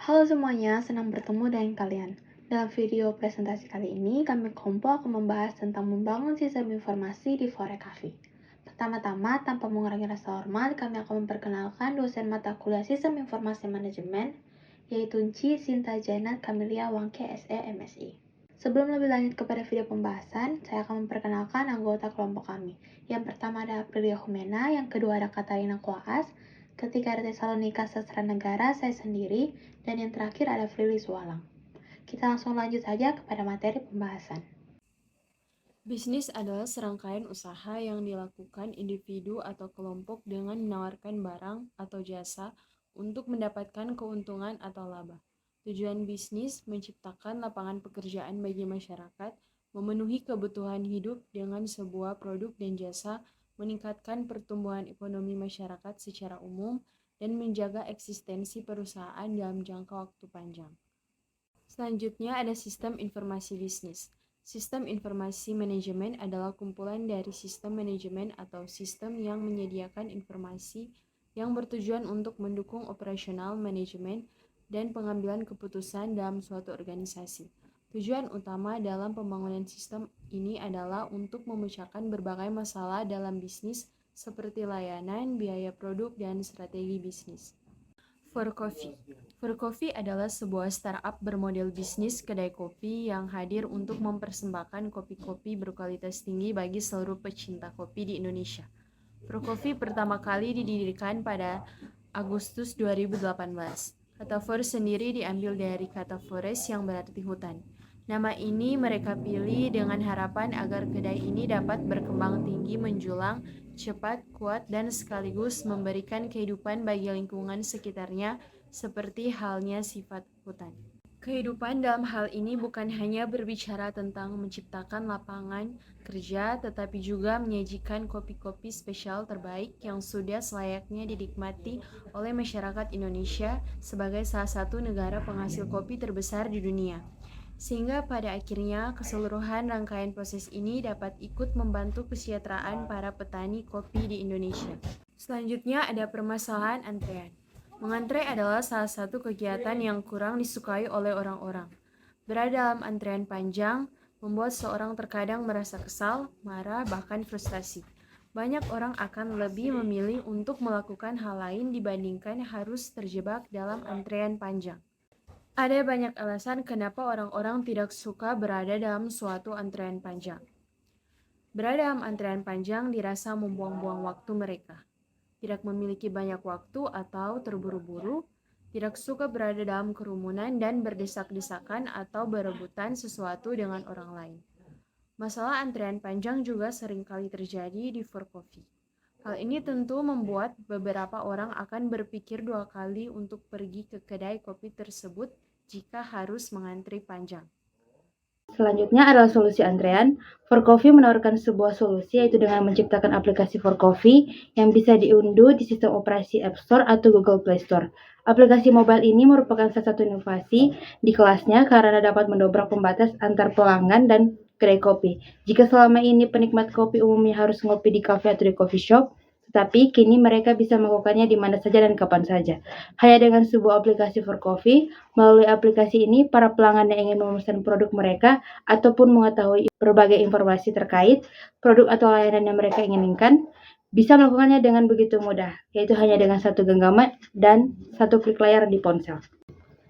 Halo semuanya, senang bertemu dengan kalian. Dalam video presentasi kali ini, kami kelompok akan membahas tentang membangun sistem informasi di Forecavi. Pertama-tama, tanpa mengurangi rasa hormat, kami akan memperkenalkan dosen mata kuliah Sistem Informasi Manajemen, yaitu Nci Sinta Jainat Kamilia Wangke SE MSI. Sebelum lebih lanjut kepada video pembahasan, saya akan memperkenalkan anggota kelompok kami. Yang pertama ada Aprilia Humena, yang kedua ada Katarina Koas, ketiga ada Tesalonika Sastra Negara, saya sendiri, dan yang terakhir ada Frilis Walang. Kita langsung lanjut saja kepada materi pembahasan. Bisnis adalah serangkaian usaha yang dilakukan individu atau kelompok dengan menawarkan barang atau jasa untuk mendapatkan keuntungan atau laba. Tujuan bisnis menciptakan lapangan pekerjaan bagi masyarakat, memenuhi kebutuhan hidup dengan sebuah produk dan jasa, meningkatkan pertumbuhan ekonomi masyarakat secara umum, dan menjaga eksistensi perusahaan dalam jangka waktu panjang. Selanjutnya ada sistem informasi bisnis. Sistem informasi manajemen adalah kumpulan dari sistem manajemen atau sistem yang menyediakan informasi yang bertujuan untuk mendukung operasional manajemen dan pengambilan keputusan dalam suatu organisasi. Tujuan utama dalam pembangunan sistem ini adalah untuk memecahkan berbagai masalah dalam bisnis seperti layanan, biaya produk, dan strategi bisnis. Forecavi adalah sebuah startup bermodel bisnis kedai kopi yang hadir untuk mempersembahkan kopi-kopi berkualitas tinggi bagi seluruh pecinta kopi di Indonesia. Forecavi pertama kali didirikan pada Agustus 2018. Kata forest sendiri diambil dari kata forest yang berarti hutan. Nama ini mereka pilih dengan harapan agar kedai ini dapat berkembang tinggi menjulang, cepat, kuat, dan sekaligus memberikan kehidupan bagi lingkungan sekitarnya seperti halnya sifat hutan. Kehidupan dalam hal ini bukan hanya berbicara tentang menciptakan lapangan kerja, tetapi juga menyajikan kopi-kopi spesial terbaik yang sudah selayaknya dinikmati oleh masyarakat Indonesia sebagai salah satu negara penghasil kopi terbesar di dunia. Sehingga pada akhirnya keseluruhan rangkaian proses ini dapat ikut membantu kesejahteraan para petani kopi di Indonesia. Selanjutnya ada permasalahan antrean. Mengantre adalah salah satu kegiatan yang kurang disukai oleh orang-orang. Berada dalam antrean panjang membuat seorang terkadang merasa kesal, marah, bahkan frustasi. Banyak orang akan lebih memilih untuk melakukan hal lain dibandingkan harus terjebak dalam antrean panjang. Ada banyak alasan kenapa orang-orang tidak suka berada dalam suatu antrean panjang. Berada dalam antrean panjang dirasa membuang-buang waktu mereka. Tidak memiliki banyak waktu atau terburu-buru, tidak suka berada dalam kerumunan dan berdesak-desakan atau berebutan sesuatu dengan orang lain. Masalah antrean panjang juga seringkali terjadi di Forecavi. Hal ini tentu membuat beberapa orang akan berpikir dua kali untuk pergi ke kedai kopi tersebut jika harus mengantri panjang. Selanjutnya adalah solusi antrean. Forecavi menawarkan sebuah solusi yaitu dengan menciptakan aplikasi Forecavi yang bisa diunduh di sistem operasi App Store atau Google Play Store. Aplikasi mobile ini merupakan salah satu inovasi di kelasnya karena dapat mendobrak pembatas antar pelanggan dan kedai kopi. Jika selama ini penikmat kopi umumnya harus ngopi di kafe atau di coffee shop, tetapi kini mereka bisa melakukannya di mana saja dan kapan saja. Hanya dengan sebuah aplikasi Forecavi, melalui aplikasi ini para pelanggan yang ingin memesan produk mereka ataupun mengetahui berbagai informasi terkait produk atau layanan yang mereka inginkan, bisa melakukannya dengan begitu mudah, yaitu hanya dengan satu genggaman dan satu klik layar di ponsel.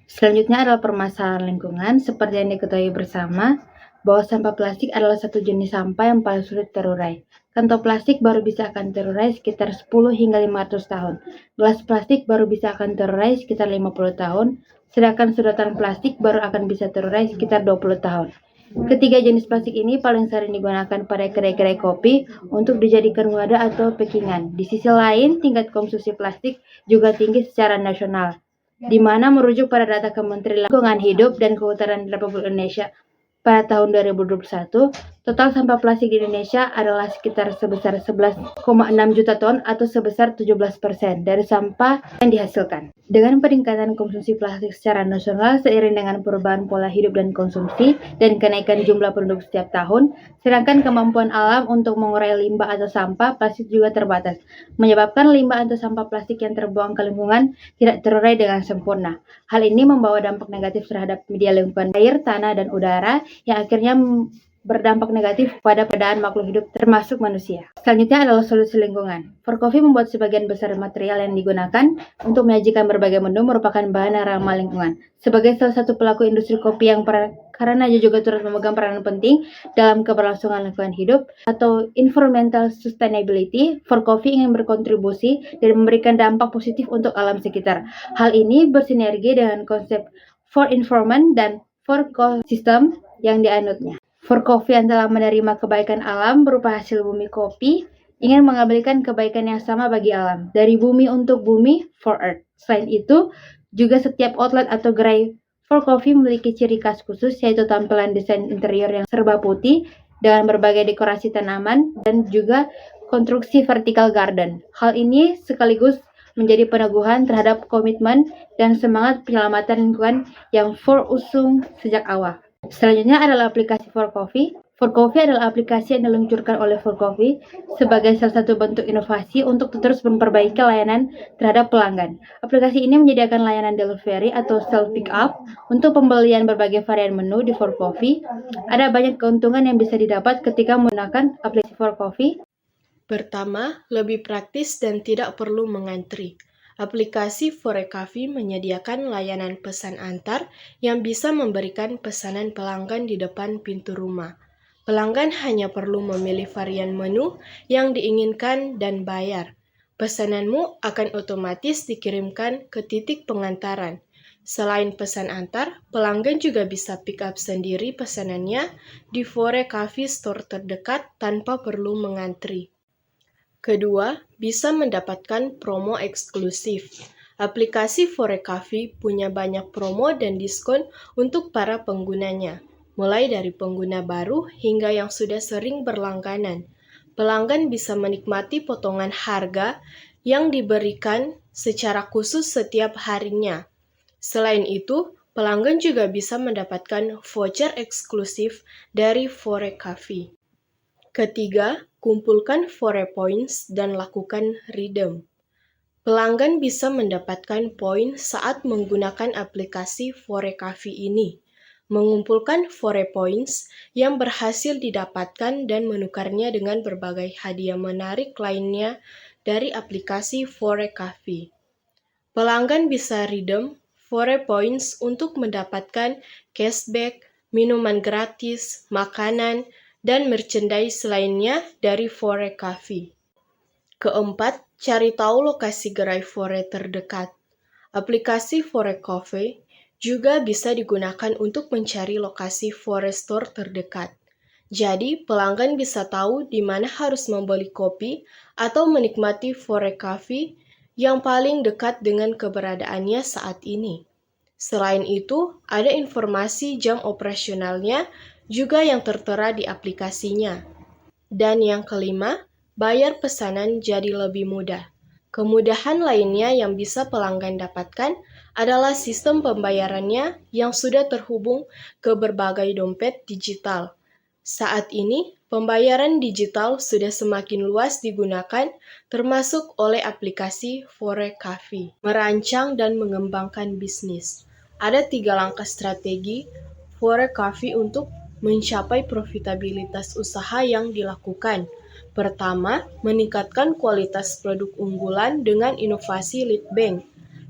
Selanjutnya adalah permasalahan lingkungan. Seperti yang diketahui bersama, bahwa sampah plastik adalah satu jenis sampah yang paling sulit terurai. Kantong plastik baru bisa akan terurai sekitar 10 hingga 500 tahun. Gelas plastik baru bisa akan terurai sekitar 50 tahun, sedangkan sedotan plastik baru akan bisa terurai sekitar 20 tahun. Ketiga jenis plastik ini paling sering digunakan pada kedai-kedai kopi untuk dijadikan wadah atau packingan. Di sisi lain, tingkat konsumsi plastik juga tinggi secara nasional, di mana merujuk pada data Kementerian Lingkungan Hidup dan Kehutanan Republik Indonesia pada tahun 2021, Total sampah plastik di Indonesia adalah sekitar sebesar 11,6 juta ton atau sebesar 17% dari sampah yang dihasilkan. Dengan peningkatan konsumsi plastik secara nasional seiring dengan perubahan pola hidup dan konsumsi dan kenaikan jumlah penduduk setiap tahun, sedangkan kemampuan alam untuk mengurai limbah atau sampah plastik juga terbatas, menyebabkan limbah atau sampah plastik yang terbuang ke lingkungan tidak terurai dengan sempurna. Hal ini membawa dampak negatif terhadap media lingkungan air, tanah, dan udara yang akhirnya berdampak negatif pada keadaan makhluk hidup termasuk manusia. Selanjutnya adalah solusi lingkungan. For Coffee membuat sebagian besar material yang digunakan untuk menyajikan berbagai menu merupakan bahan yang ramah lingkungan. Sebagai salah satu pelaku industri kopi yang karena dia juga turut memegang peranan penting dalam keberlangsungan lingkungan hidup atau environmental sustainability, For Coffee ingin berkontribusi dan memberikan dampak positif untuk alam sekitar. Hal ini bersinergi dengan konsep For Environment dan For Ecosystem yang dianutnya. For Coffee yang telah menerima kebaikan alam berupa hasil bumi kopi, ingin mengabadikan kebaikan yang sama bagi alam. Dari bumi untuk bumi, for earth. Selain itu, juga setiap outlet atau gerai For Coffee memiliki ciri khas khusus, yaitu tampilan desain interior yang serba putih, dengan berbagai dekorasi tanaman, dan juga konstruksi vertical garden. Hal ini sekaligus menjadi peneguhan terhadap komitmen dan semangat penyelamatan lingkungan yang For usung sejak awal. Selanjutnya adalah aplikasi For Coffee. For Coffee adalah aplikasi yang diluncurkan oleh For Coffee sebagai salah satu bentuk inovasi untuk terus memperbaiki layanan terhadap pelanggan. Aplikasi ini menyediakan layanan delivery atau self pick up untuk pembelian berbagai varian menu di For Coffee. Ada banyak keuntungan yang bisa didapat ketika menggunakan aplikasi For Coffee. Pertama, lebih praktis dan tidak perlu mengantri. Aplikasi For Coffee menyediakan layanan pesan antar yang bisa memberikan pesanan pelanggan di depan pintu rumah. Pelanggan hanya perlu memilih varian menu yang diinginkan dan bayar. Pesananmu akan otomatis dikirimkan ke titik pengantaran. Selain pesan antar, pelanggan juga bisa pick up sendiri pesanannya di For Coffee Store terdekat tanpa perlu mengantri. Kedua, bisa mendapatkan promo eksklusif. Aplikasi For Coffee punya banyak promo dan diskon untuk para penggunanya, mulai dari pengguna baru hingga yang sudah sering berlangganan. Pelanggan bisa menikmati potongan harga yang diberikan secara khusus setiap harinya. Selain itu, pelanggan juga bisa mendapatkan voucher eksklusif dari For Coffee. Ketiga, kumpulkan For Points dan lakukan redeem. Pelanggan bisa mendapatkan poin saat menggunakan aplikasi For Coffee ini, mengumpulkan For Points yang berhasil didapatkan dan menukarnya dengan berbagai hadiah menarik lainnya dari aplikasi For Coffee. Pelanggan bisa redeem For Points untuk mendapatkan cashback, minuman gratis, makanan, dan merchandise lainnya dari For Coffee. Keempat, cari tahu lokasi gerai For terdekat. Aplikasi For Coffee juga bisa digunakan untuk mencari lokasi For Store terdekat. Jadi, pelanggan bisa tahu di mana harus membeli kopi atau menikmati For Coffee yang paling dekat dengan keberadaannya saat ini. Selain itu, ada informasi jam operasionalnya juga yang tertera di aplikasinya. Dan yang kelima, bayar pesanan jadi lebih mudah. Kemudahan lainnya yang bisa pelanggan dapatkan adalah sistem pembayarannya yang sudah terhubung ke berbagai dompet digital. Saat ini, pembayaran digital sudah semakin luas digunakan, termasuk oleh aplikasi For Coffee. Merancang dan mengembangkan bisnis. Ada 3 langkah strategi For Coffee untuk mencapai profitabilitas usaha yang dilakukan. Pertama, meningkatkan kualitas produk unggulan dengan inovasi lead bank.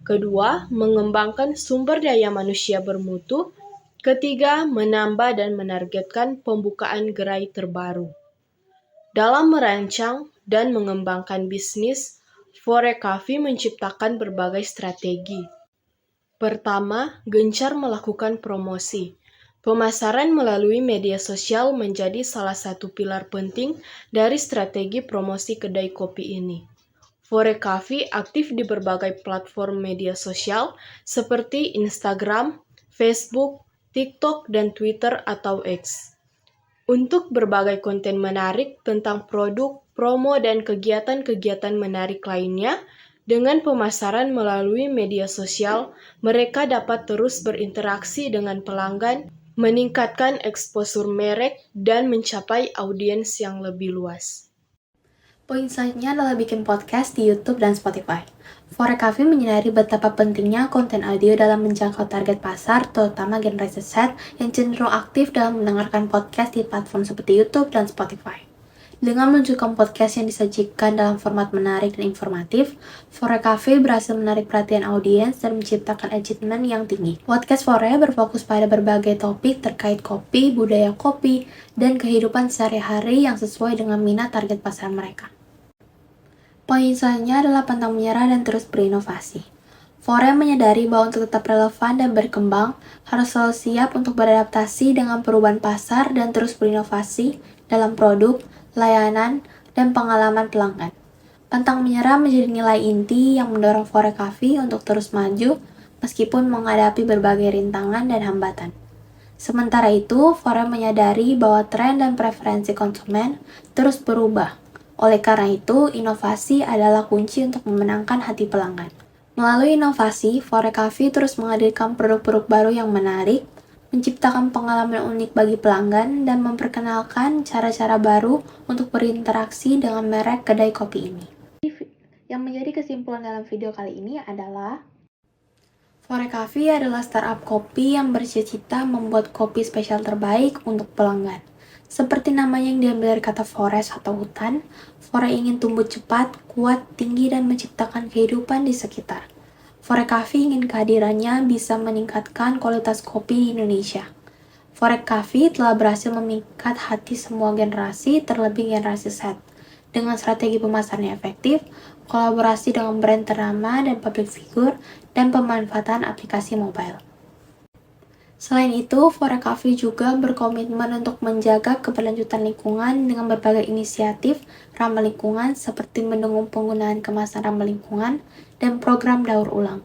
Kedua, mengembangkan sumber daya manusia bermutu. Ketiga, menambah dan menargetkan pembukaan gerai terbaru. Dalam merancang dan mengembangkan bisnis, For Coffee menciptakan berbagai strategi. Pertama, gencar melakukan promosi. Pemasaran melalui media sosial menjadi salah satu pilar penting dari strategi promosi kedai kopi ini. For Coffee aktif di berbagai platform media sosial seperti Instagram, Facebook, TikTok, dan Twitter atau X. Untuk berbagai konten menarik tentang produk, promo, dan kegiatan-kegiatan menarik lainnya, dengan pemasaran melalui media sosial, mereka dapat terus berinteraksi dengan pelanggan, meningkatkan eksposur merek, dan mencapai audiens yang lebih luas. Poin selanjutnya adalah bikin podcast di YouTube dan Spotify. Forecafe menyadari betapa pentingnya konten audio dalam menjangkau target pasar, terutama generasi Z yang cenderung aktif dalam mendengarkan podcast di platform seperti YouTube dan Spotify. Dengan menunjukkan podcast yang disajikan dalam format menarik dan informatif, Forecafe berhasil menarik perhatian audiens dan menciptakan engagement yang tinggi. Podcast Fore berfokus pada berbagai topik terkait kopi, budaya kopi, dan kehidupan sehari-hari yang sesuai dengan minat target pasar mereka. Poin selanjutnya adalah pantang menyerah dan terus berinovasi. Fore menyadari bahwa untuk tetap relevan dan berkembang, harus selalu siap untuk beradaptasi dengan perubahan pasar dan terus berinovasi dalam produk, layanan, dan pengalaman pelanggan. Pantang menyerah menjadi nilai inti yang mendorong Forecafe untuk terus maju meskipun menghadapi berbagai rintangan dan hambatan. Sementara itu, Fore menyadari bahwa tren dan preferensi konsumen terus berubah. Oleh karena itu, inovasi adalah kunci untuk memenangkan hati pelanggan. Melalui inovasi, Forecafe terus menghadirkan produk-produk baru yang menarik, menciptakan pengalaman unik bagi pelanggan, dan memperkenalkan cara-cara baru untuk berinteraksi dengan merek kedai kopi ini. Yang menjadi kesimpulan dalam video kali ini adalah Forecafe adalah startup kopi yang bercita-cita membuat kopi spesial terbaik untuk pelanggan. Seperti namanya yang diambil dari kata forest atau hutan, Fore ingin tumbuh cepat, kuat, tinggi, dan menciptakan kehidupan di sekitar. Forecafe ingin kehadirannya bisa meningkatkan kualitas kopi di Indonesia. Forecafe telah berhasil memikat hati semua generasi, terlebih generasi Z. Dengan strategi pemasaran yang efektif, kolaborasi dengan brand ternama dan public figure, dan pemanfaatan aplikasi mobile. Selain itu, Forecafe juga berkomitmen untuk menjaga keberlanjutan lingkungan dengan berbagai inisiatif ramah lingkungan seperti mendukung penggunaan kemasan ramah lingkungan dan program daur ulang.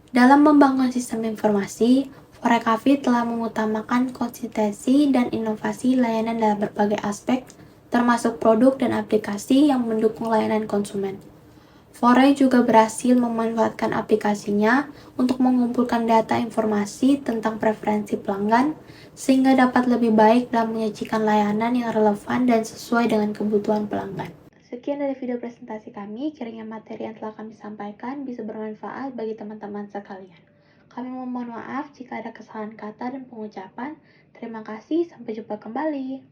Dalam membangun sistem informasi, Forecafe telah mengutamakan konsistensi dan inovasi layanan dalam berbagai aspek, termasuk produk dan aplikasi yang mendukung layanan konsumen. Fore juga berhasil memanfaatkan aplikasinya untuk mengumpulkan data informasi tentang preferensi pelanggan, sehingga dapat lebih baik dalam menyajikan layanan yang relevan dan sesuai dengan kebutuhan pelanggan. Sekian dari video presentasi kami, kiranya materi yang telah kami sampaikan bisa bermanfaat bagi teman-teman sekalian. Kami memohon maaf jika ada kesalahan kata dan pengucapan. Terima kasih, sampai jumpa kembali.